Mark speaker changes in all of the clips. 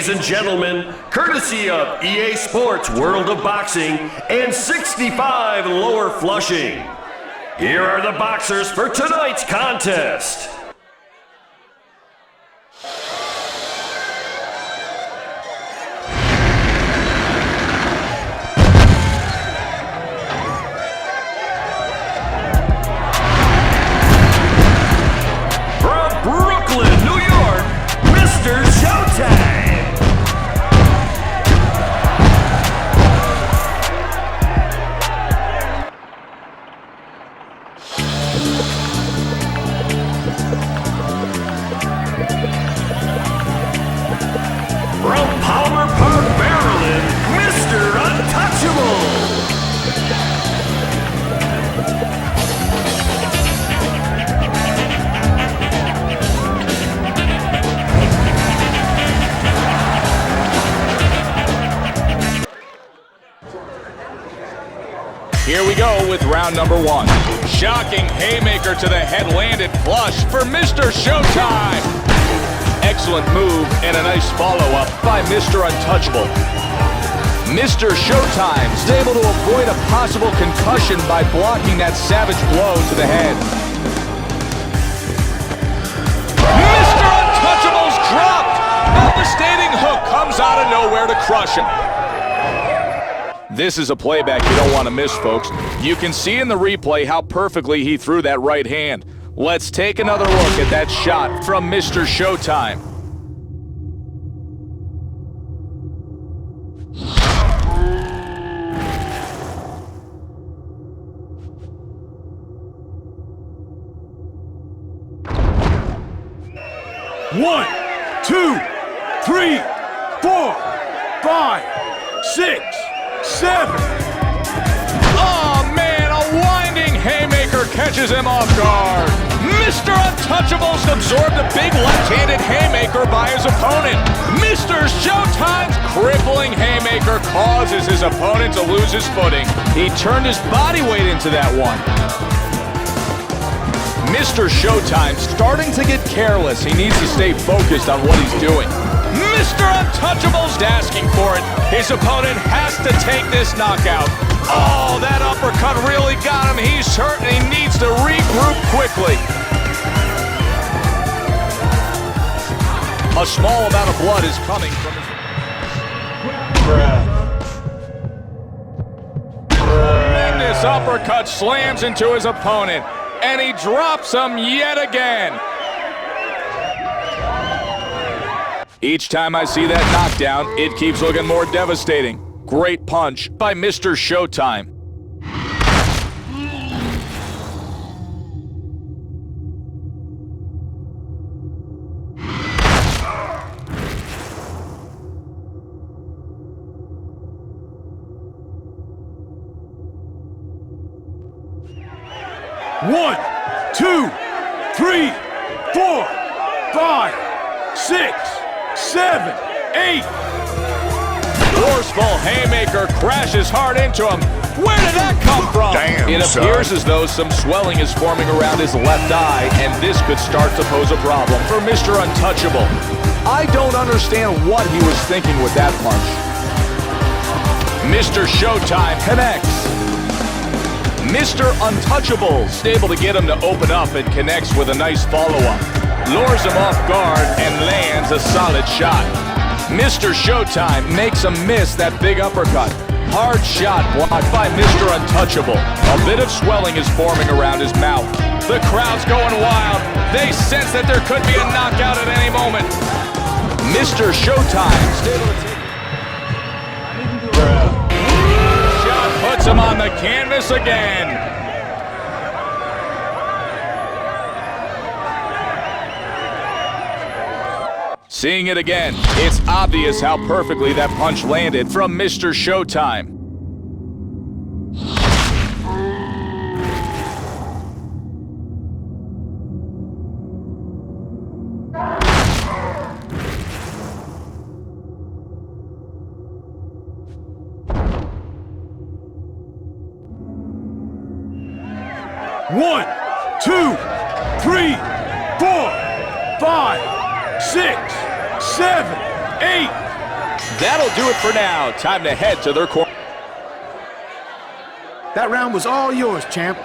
Speaker 1: ladies and gentlemen, courtesy of EA Sports World of Boxing and 65 Lower Flushing. Here are the boxers for tonight's contest. From Brooklyn, New York, Mr. Showtime. From Palmer Park, Maryland, Mr. Untouchable.
Speaker 2: Here we go with round number one. Shocking haymaker to the head landed flush for Mr. Showtime. Excellent move and a nice follow-up by Mr. Untouchable. Mr. Showtime is able to avoid a possible concussion by blocking that savage blow to the head. Mr. Untouchable's dropped! Devastating hook comes out of nowhere to crush him. This is a playback you don't want to miss, folks. You can see in the replay how perfectly he threw that right hand. Let's take another look at that shot from Mr. Showtime.
Speaker 3: One, 2, 3, 4, 5, 6, 7.
Speaker 2: Oh man, a winding haymaker catches him off guard. Mr. Untouchable's absorbed a big left-handed haymaker by his opponent. Mr. Showtime's crippling haymaker causes his opponent to lose his footing. He turned his body weight into that one. Mr. Showtime's starting to get careless. He needs to stay focused on what he's doing. Mr. Untouchable's asking for it. His opponent has to take this knockout. Oh, that uppercut really got him. He's hurt and he needs to regroup quickly. A small amount of blood is coming from his... Tremendous uppercut slams into his opponent, and he drops him yet again. Each time I see that knockdown, it keeps looking more devastating. Great punch by Mr. Showtime.
Speaker 3: One, 2, 3, 4, 5, 6, 7, 8.
Speaker 2: Forceful haymaker crashes hard into him. Where did that come from?
Speaker 4: Damn,
Speaker 2: it appears as though some swelling is forming around his left eye, and this could start to pose a problem for Mr. Untouchable. I don't understand what he was thinking with that punch. Mr. Showtime connects. Mr. Untouchable's able to get him to open up and connects with a nice follow-up. Lures him off guard and lands a solid shot. Mr. Showtime makes him miss that big uppercut. Hard shot blocked by Mr. Untouchable. A bit of swelling is forming around his mouth. The crowd's going wild. They sense that there could be a knockout at any moment. Mr. Showtime's able to take... Shot puts him on the canvas again. Seeing it again, it's obvious how perfectly that punch landed from Mr. Showtime.
Speaker 3: One, 2, 3, 4, 5, 6, 7, 8.
Speaker 2: That'll do it for now. Time to head to their corner.
Speaker 3: That round was all yours, champ.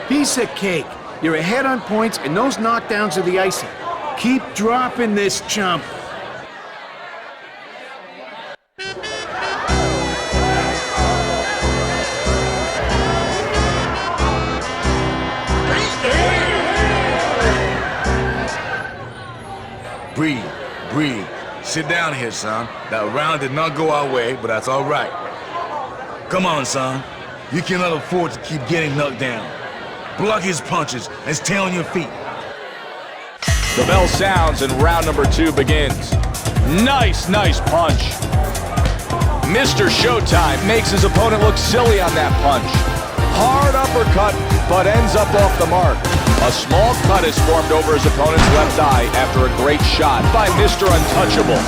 Speaker 3: Piece of cake. You're ahead on points, and those knockdowns are the icing. Keep dropping this, chump.
Speaker 4: Breathe, breathe. Sit down here, son. That round did not go our way, but that's all right. Come on, son. You cannot afford to keep getting knocked down. Block his punches and stay on your feet.
Speaker 2: The bell sounds and round number 2 begins. Nice punch. Mr. Showtime makes his opponent look silly on that punch. Hard uppercut, but ends up off the mark. A small cut is formed over his opponent's left eye after a great shot by Mr. Untouchable.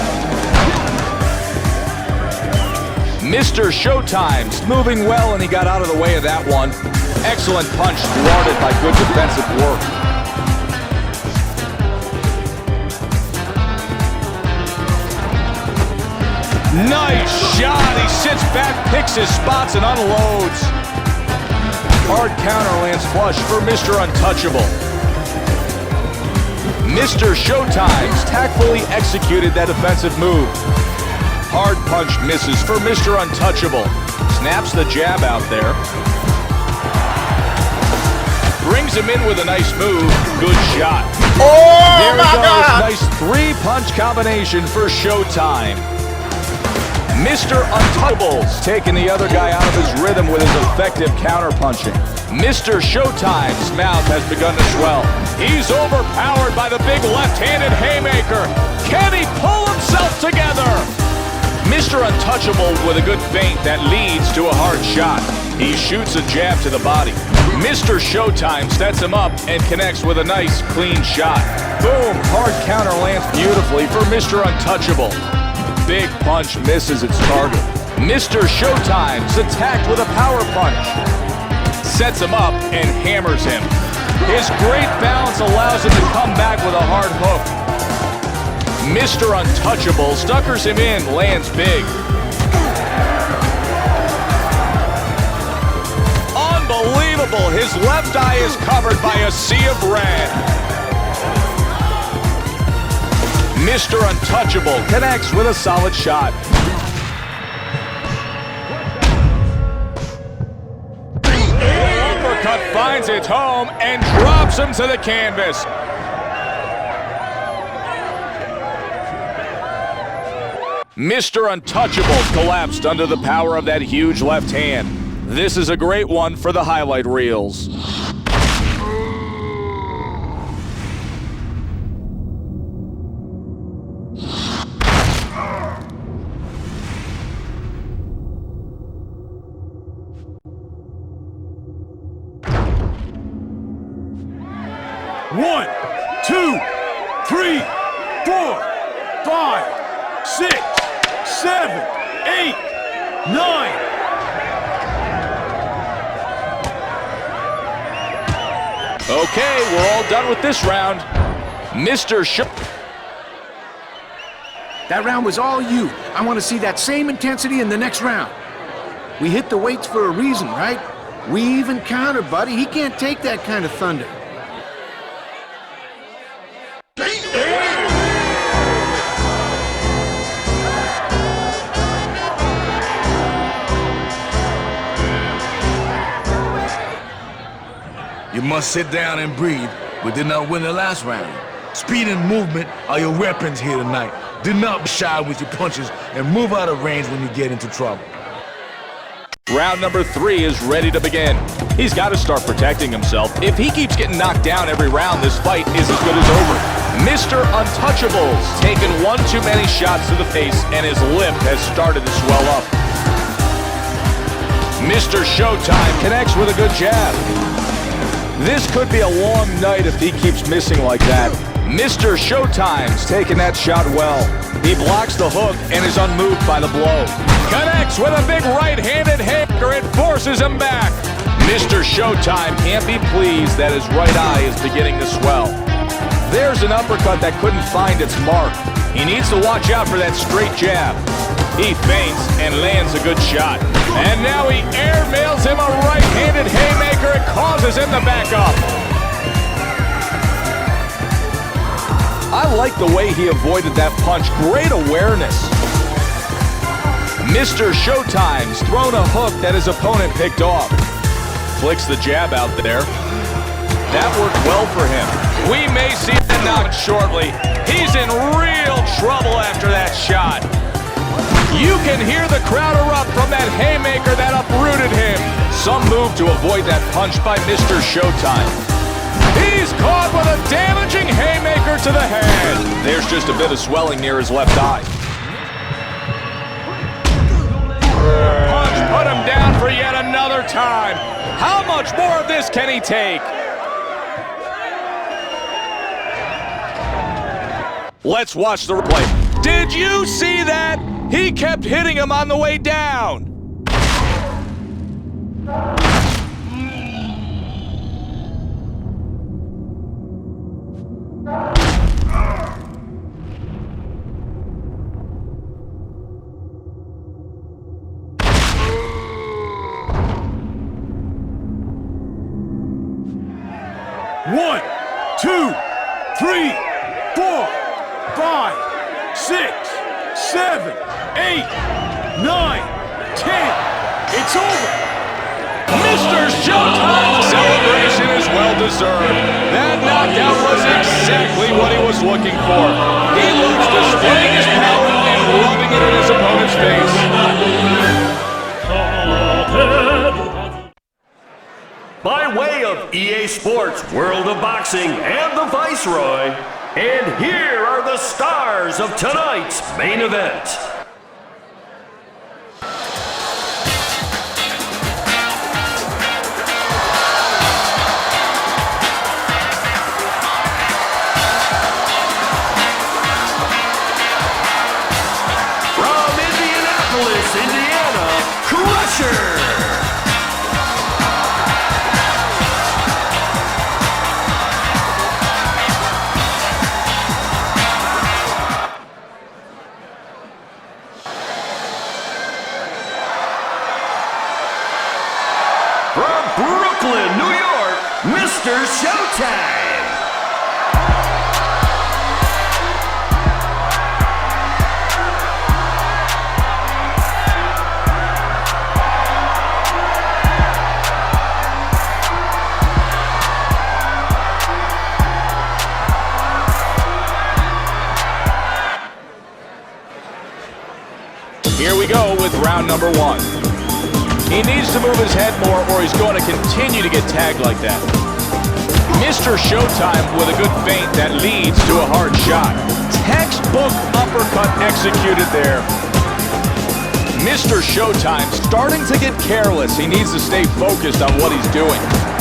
Speaker 2: Mr. Showtime's moving well, and he got out of the way of that one. Excellent punch thwarted by good defensive work. Nice shot! He sits back, picks his spots, and unloads. Hard counter lands flush for Mr. Untouchable. Mr. Showtime's tactfully executed that defensive move. Hard punch misses for Mr. Untouchable. Snaps the jab out there. Brings him in with a nice move. Good shot.
Speaker 5: Oh,
Speaker 2: there
Speaker 5: my
Speaker 2: he goes.
Speaker 5: God.
Speaker 2: Nice 3-punch combination for Showtime. Mr. Untouchable's taking the other guy out of his rhythm with his effective counter-punching. Mr. Showtime's mouth has begun to swell. He's overpowered by the big left-handed haymaker. Can he pull himself together? Mr. Untouchable with a good feint that leads to a hard shot. He shoots a jab to the body. Mr. Showtime sets him up and connects with a nice, clean shot. Boom! Hard counter lands beautifully for Mr. Untouchable. Big punch misses its target. Mr. Showtime's attacked with a power punch. Sets him up and hammers him. His great balance allows him to come back with a hard hook. Mr. Untouchable stuckers him in, lands big. Unbelievable! His left eye is covered by a sea of red. Mr. Untouchable connects with a solid shot. Uppercut finds its home and drops him to the canvas. Mr. Untouchable collapsed under the power of that huge left hand. This is a great one for the highlight reels.
Speaker 3: One, two, 3, 4, 5, 6, 7, 8, 9.
Speaker 2: Okay, we're all done with this round. Mr.
Speaker 3: That round was all you. I want to see that same intensity in the next round. We hit the weights for a reason, right? We even counter, buddy. He can't take that kind of thunder.
Speaker 4: You must sit down and breathe. We did not win the last round. Speed and movement are your weapons here tonight. Do not be shy with your punches and move out of range when you get into trouble.
Speaker 2: Round number 3 is ready to begin. He's got to start protecting himself. If he keeps getting knocked down every round, this fight is as good as over. Mr. Untouchable's taken one too many shots to the face, and his lip has started to swell up. Mr. Showtime connects with a good jab. This could be a long night if he keeps missing like that. Mr. Showtime's taking that shot well. He blocks the hook and is unmoved by the blow. Connects with a big right-handed hammer and forces him back. Mr. Showtime can't be pleased that his right eye is beginning to swell. There's an uppercut that couldn't find its mark. He needs to watch out for that straight jab. He feints and lands a good shot. And now he airmails him a right-handed haymaker and causes him to back up. I like the way he avoided that punch. Great awareness. Mr. Showtime's thrown a hook that his opponent picked off. Flicks the jab out there. That worked well for him. We may see the knock shortly. He's in real trouble after that shot. You can hear the crowd erupt from that haymaker that uprooted him. Some move to avoid that punch by Mr. Showtime. He's caught with a damaging haymaker to the head. There's just a bit of swelling near his left eye. Punch put him down for yet another time. How much more of this can he take? Let's watch the replay. Did you see that? He kept hitting him on the way down.
Speaker 3: One, two, three, 4, 5, 6, 7, 8, 9, 10. It's over.
Speaker 2: Mr. Showtime's celebration is well-deserved. That knockout was exactly what he was looking for. He loves displaying his power and rubbing it in his opponent's face.
Speaker 1: By way of EA Sports World of Boxing and the Viceroy, and here are the stars of tonight's main event. From Indianapolis, Indiana, Crusher. From Brooklyn, New York, Mr. Showtime.
Speaker 2: Here we go with round number 1. He needs to move his head more or he's going to continue to get tagged like that. Mr. Showtime with a good feint that leads to a hard shot. Textbook uppercut executed there. Mr. Showtime starting to get careless. He needs to stay focused on what he's doing.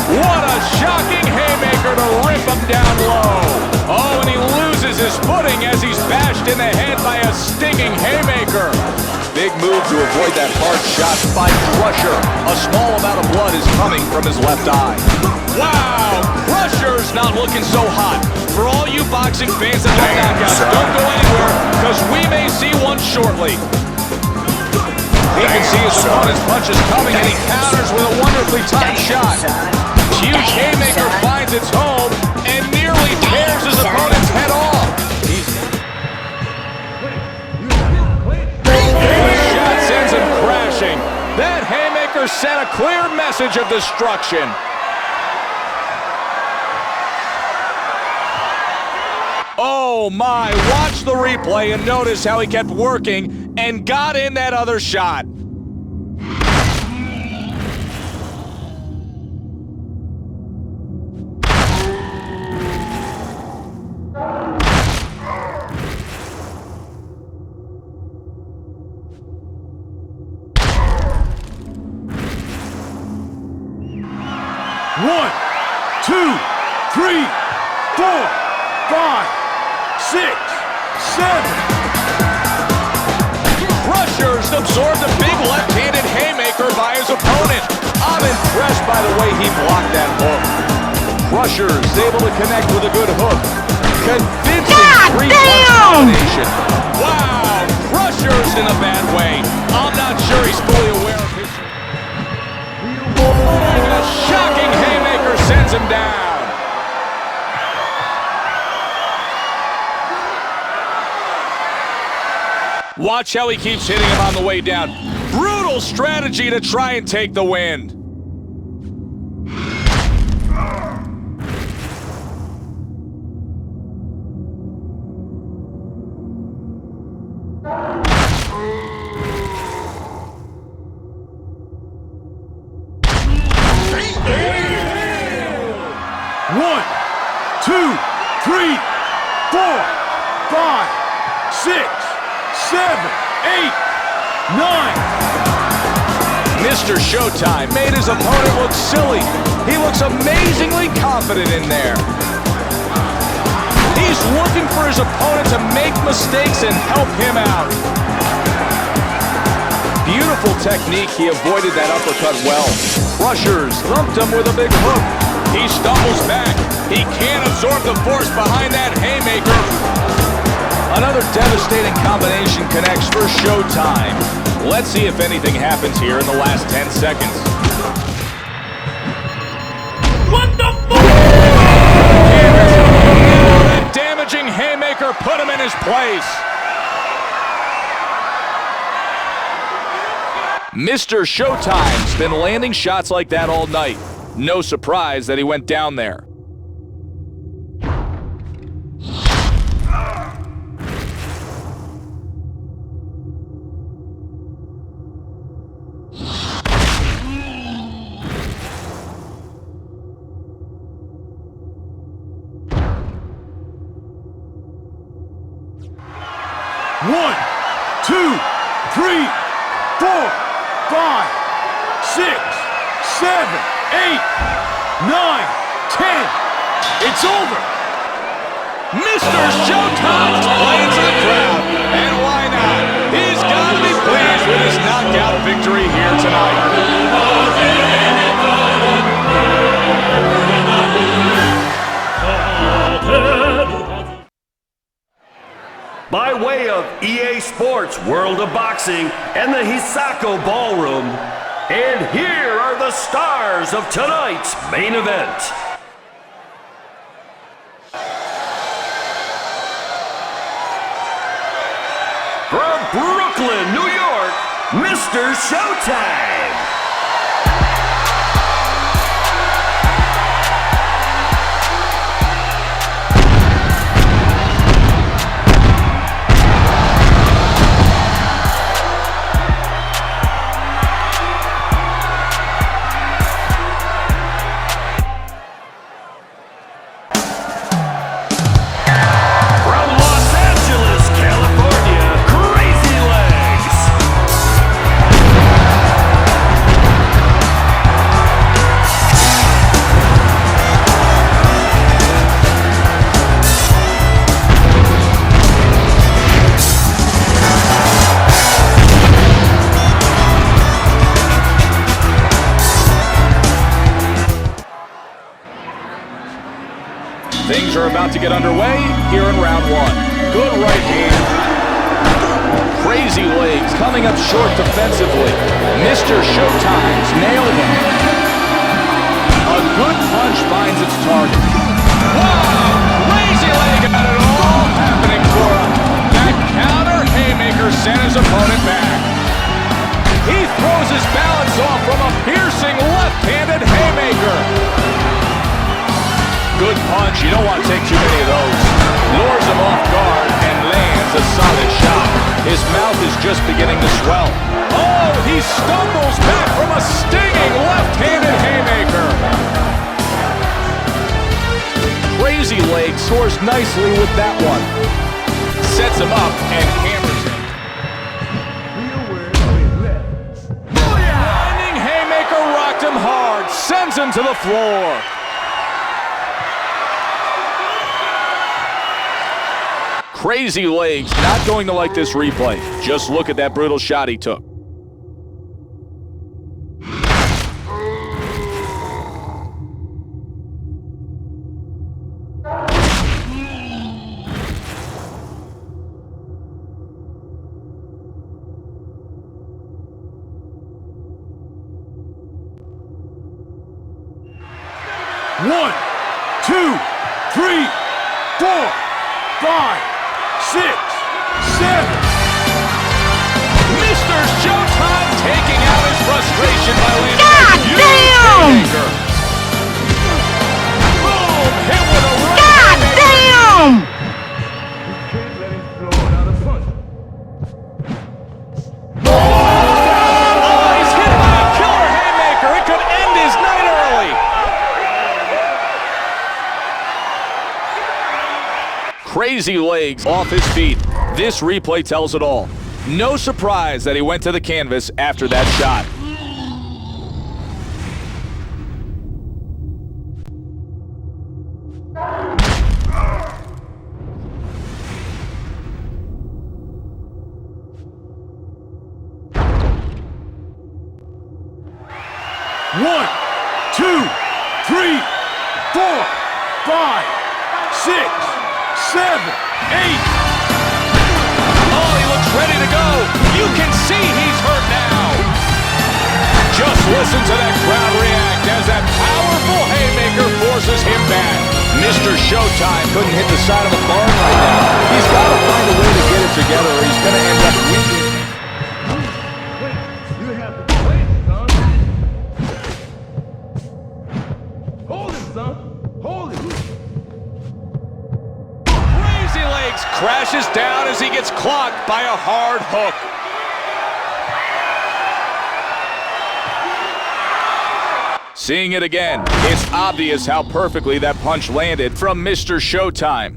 Speaker 2: What a shocking haymaker to rip him down low. Oh, and he loses his footing as he's bashed in the head by a stinging haymaker. Big move to avoid that hard shot by Crusher. A small amount of blood is coming from his left eye. Wow, Crusher's not looking so hot. For all you boxing fans that love knockouts, don't go anywhere, because we may see one shortly. He can see his opponent's punches coming, and he counters with a wonderfully timed shot. Huge haymaker finds its home and nearly tears his opponent's head off. Sends him crashing. That haymaker sent a clear message of destruction. Oh my, watch the replay and notice how he kept working and got in that other shot.
Speaker 3: One, 2, 3, 4, 5, 6, 7.
Speaker 2: Crusher's absorbed a big left-handed haymaker by his opponent. I'm impressed by the way he blocked that hook. Crusher's able to connect with a good hook. Convincing three-punch combination. Wow, Crusher's in a bad way. Watch how he keeps hitting him on the way down. Brutal strategy to try and take the win.
Speaker 3: One, two, three, 4, 5, 6, 7, 8, 9.
Speaker 2: Mr. Showtime made his opponent look silly. He looks amazingly confident in there. He's looking for his opponent to make mistakes and help him out. Beautiful technique. He avoided that uppercut well. Crushers thumped him with a big hook. He stumbles back. He can't absorb the force behind that haymaker. Another devastating combination connects for Showtime. Let's see if anything happens here in the last 10 seconds. What the fuck? That damaging haymaker put him in his place. Mr. Showtime's been landing shots like that all night. No surprise that he went down there.
Speaker 3: One, two, three, 4, 5, 6, 7, 8, 9, 10. It's over.
Speaker 2: Mr. Showtime's playing to the crowd. And why not? He's got to be pleased with his knockout victory here tonight.
Speaker 1: By way of EA Sports World of Boxing and the Hisako Ballroom, and here are the stars of tonight's main event. From Brooklyn, New York, Mr. Showtime.
Speaker 2: Things are about to get underway here in round one. Good right hand. Crazy legs coming up short defensively. Mr. Showtime's nailed him. A good punch finds its target. Wow! Crazy leg got it all happening for him. That counter haymaker sent his opponent back. He throws his balance off from a piercing left-handed haymaker. Good punch, you don't want to take too many of those. Lures him off guard and lands a solid shot. His mouth is just beginning to swell. Oh, he stumbles back from a stinging left-handed haymaker. Crazy leg scores nicely with that one. Sets him up and hammers him. Lightning haymaker rocked him hard, sends him to the floor. Crazy legs, not going to like this replay. Just look at that brutal shot he took.
Speaker 3: One, 2, 3, 4, 5, 6, 7.
Speaker 2: crazy legs off his feet. This replay tells it all. No surprise that he went to the canvas after that shot.
Speaker 3: One, two, three, 4, 5, 6, 7, 8.
Speaker 2: Oh, he looks ready to go. You can see he's hurt now. Just listen to that crowd react as that powerful haymaker forces him back. Mr. Showtime couldn't hit the side of a barn right now. He's got to find a way to get it together or he's going to end up weakening.
Speaker 5: You have to wait, son. Hold it, son. Hold it.
Speaker 2: Crazy legs crashes down as he gets clocked by a hard hook. Seeing it again, it's obvious how perfectly that punch landed from Mr. Showtime.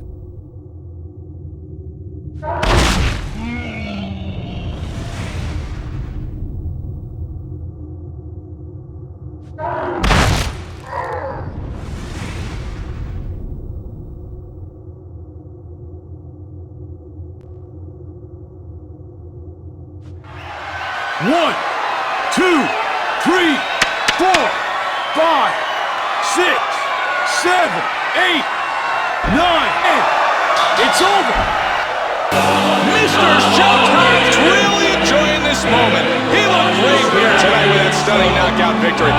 Speaker 3: One, two, three, 4, 5, 6, 7, 8, 9, and it's over.
Speaker 2: Mr. Showtime's really enjoying this moment. He looked great here tonight with that stunning knockout victory.